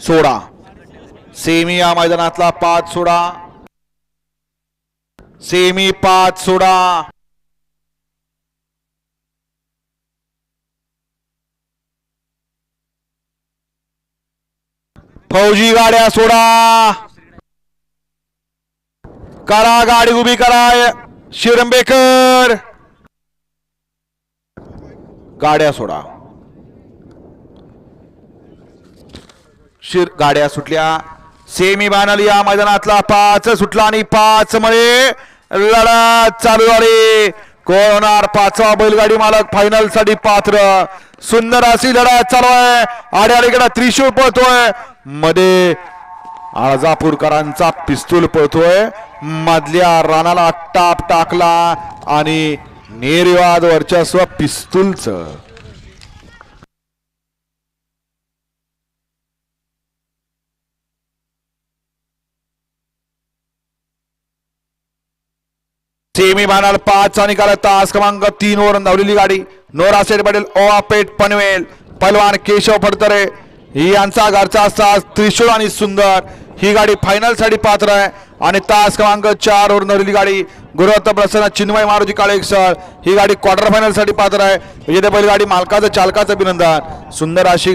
सोडा semi या मैदानातला 5 सोडा semi 5 सोडा फौजी गाड्या सोडा करा गाडी उभी करा शिरंबेकर गाड्या सोडा गाड्या सुटल्या सेमी फायनल या मैदानातला 5 सुटला आणि 5 मध्ये लढत चालू झाली कोण होणार 5वा बैलगाडी मालक फायनल साठी पात्र सुंदर अशी लढत चालू आहे आड्याकडे त्रिशूळ पळतोय मध्ये आळजापूरकरांचा पिस्तूल पळतोय मधल्या रानाला टाप टाकला आणि निर्वाद वर्चस्व पिस्तूलचं सेमी फायनल 5चा निकाल तास क्रमांक 3 वर धावलेली गाडी नोरा सेठ पटेल ओवापेठ पनवेल पहलवान केशव फडतरे यांचा घरचा असा त्रिशूळ आणि सुंदर ही गाडी फायनल साठी पात्र आहे आणि तास क्रमांक 4 वर धावलेली गाडी गुरुदत्त प्रसन्न चिन्मय मारुती काळेसर ही गाडी क्वार्टर फायनल साठी पात्र आहे विजेते बैलगाडी मालकाचं चालकाचं अभिनंदन सुंदर अशी